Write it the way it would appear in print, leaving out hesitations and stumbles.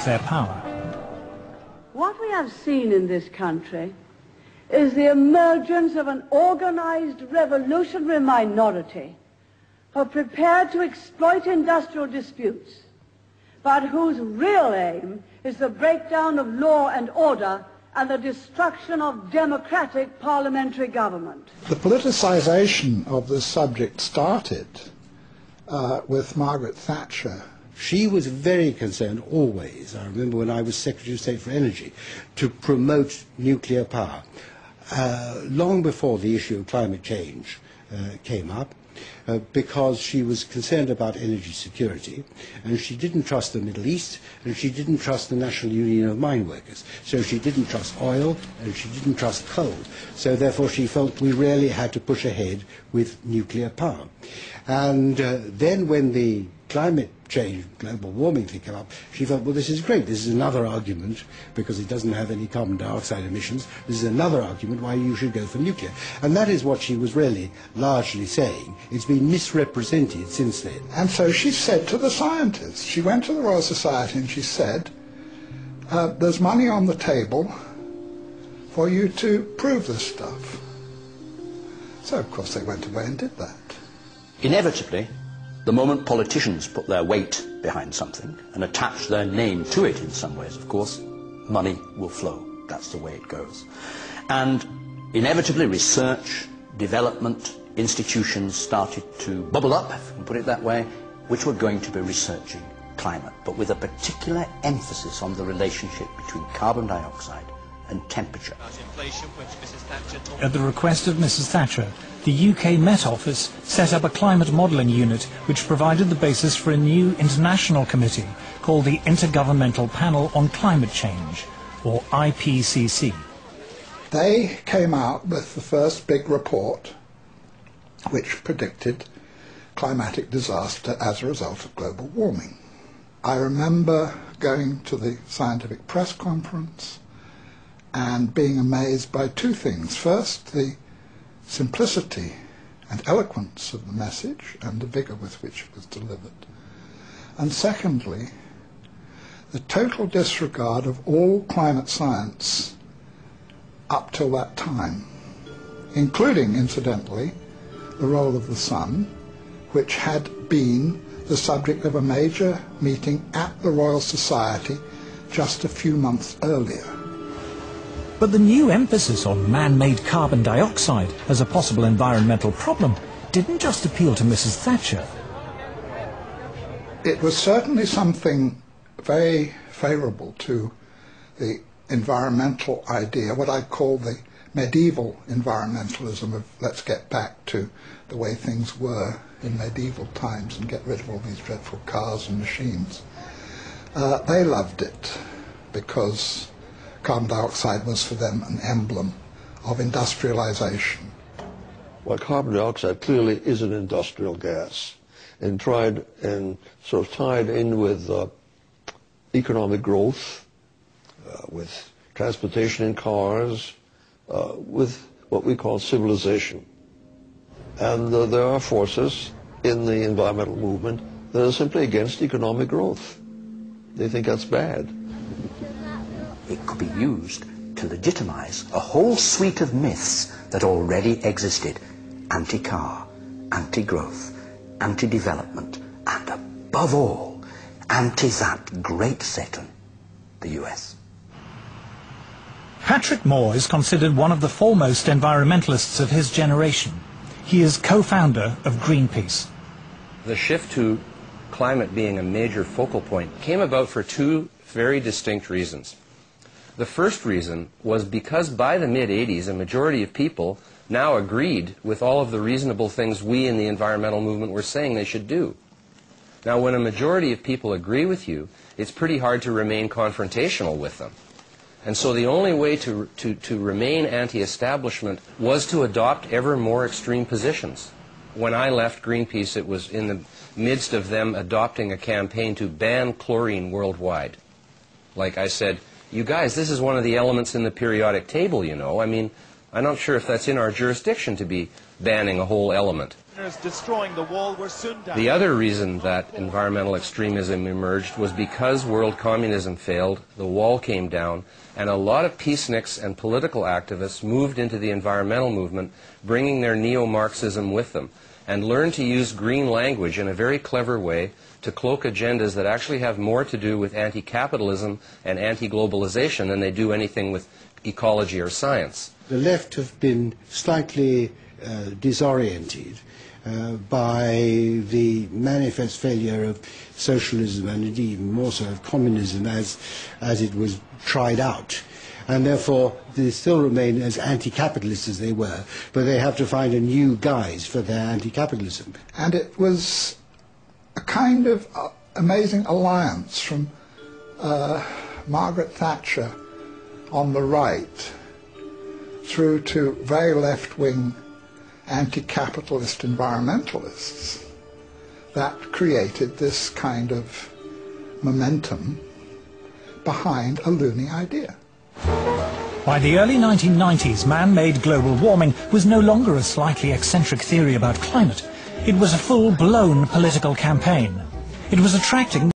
of their power. What we have seen in this country is the emergence of an organized revolutionary minority who are prepared to exploit industrial disputes, but whose real aim is the breakdown of law and order and the destruction of democratic parliamentary government. The politicization of this subject started with Margaret Thatcher. She was very concerned always, I remember when I was Secretary of State for Energy, to promote nuclear power. Long before the issue of climate change came up, because she was concerned about energy security, and she didn't trust the Middle East, and she didn't trust the National Union of Mine Workers. So she didn't trust oil, and she didn't trust coal. So therefore she felt we really had to push ahead with nuclear power. And then when the climate change, global warming thing came up, she felt, well, this is great. This is another argument, because it doesn't have any carbon dioxide emissions. This is another argument why you should go for nuclear. And that is what she was really largely saying. It's been misrepresented since then. And so she said to the scientists, she went to the Royal Society and she said, there's money on the table for you to prove this stuff. So, of course, they went away and did that. Inevitably, the moment politicians put their weight behind something and attach their name to it in some ways, of course, money will flow. That's the way it goes. And inevitably research, development, institutions started to bubble up, if we can put it that way, which were going to be researching climate, but with a particular emphasis on the relationship between carbon dioxide and temperature. At the request of Mrs. Thatcher, the UK Met Office set up a climate modelling unit which provided the basis for a new international committee called the Intergovernmental Panel on Climate Change, or IPCC. They came out with the first big report which predicted climatic disaster as a result of global warming. I remember going to the scientific press conference and being amazed by two things. First, the simplicity and eloquence of the message and the vigour with which it was delivered. And secondly, the total disregard of all climate science up till that time, including, incidentally, the role of the sun, which had been the subject of a major meeting at the Royal Society just a few months earlier. But the new emphasis on man-made carbon dioxide as a possible environmental problem didn't just appeal to Mrs. Thatcher. It was certainly something very favourable to the environmental idea, what I call the medieval environmentalism of let's get back to the way things were in medieval times and get rid of all these dreadful cars and machines. They loved it because carbon dioxide was for them an emblem of industrialization. Well, carbon dioxide clearly is an industrial gas, and sort of tied in with economic growth, with transportation in cars, with what we call civilization. And there are forces in the environmental movement that are simply against economic growth. They think that's bad. It could be used to legitimize a whole suite of myths that already existed: anti-car, anti-growth, anti-development, and above all, anti-that great Satan, the US. Patrick Moore is considered one of the foremost environmentalists of his generation. He is co-founder of Greenpeace. The shift to climate being a major focal point came about for two very distinct reasons. The first reason was because by the mid-'80s, a majority of people now agreed with all of the reasonable things we in the environmental movement were saying they should do. Now, when a majority of people agree with you, it's pretty hard to remain confrontational with them. And so the only way to remain anti-establishment was to adopt ever more extreme positions. When I left Greenpeace, it was in the midst of them adopting a campaign to ban chlorine worldwide. Like I said, you guys, this is one of the elements in the periodic table, you know. I mean, I'm not sure if that's in our jurisdiction to be banning a whole element. Destroying the wall were soon done. The other reason that environmental extremism emerged was because world communism failed, the wall came down, and a lot of peaceniks and political activists moved into the environmental movement, bringing their neo-Marxism with them, and learned to use green language in a very clever way to cloak agendas that actually have more to do with anti-capitalism and anti-globalization than they do anything with ecology or science. The left have been slightly disoriented by the manifest failure of socialism and indeed more so of communism as it was tried out. And therefore they still remain as anti-capitalist as they were, but they have to find a new guise for their anti-capitalism. And it was a kind of amazing alliance from Margaret Thatcher on the right through to very left-wing anti-capitalist environmentalists that created this kind of momentum behind a loony idea. By the early 1990s, man-made global warming was no longer a slightly eccentric theory about climate. It was a full-blown political campaign. It was attracting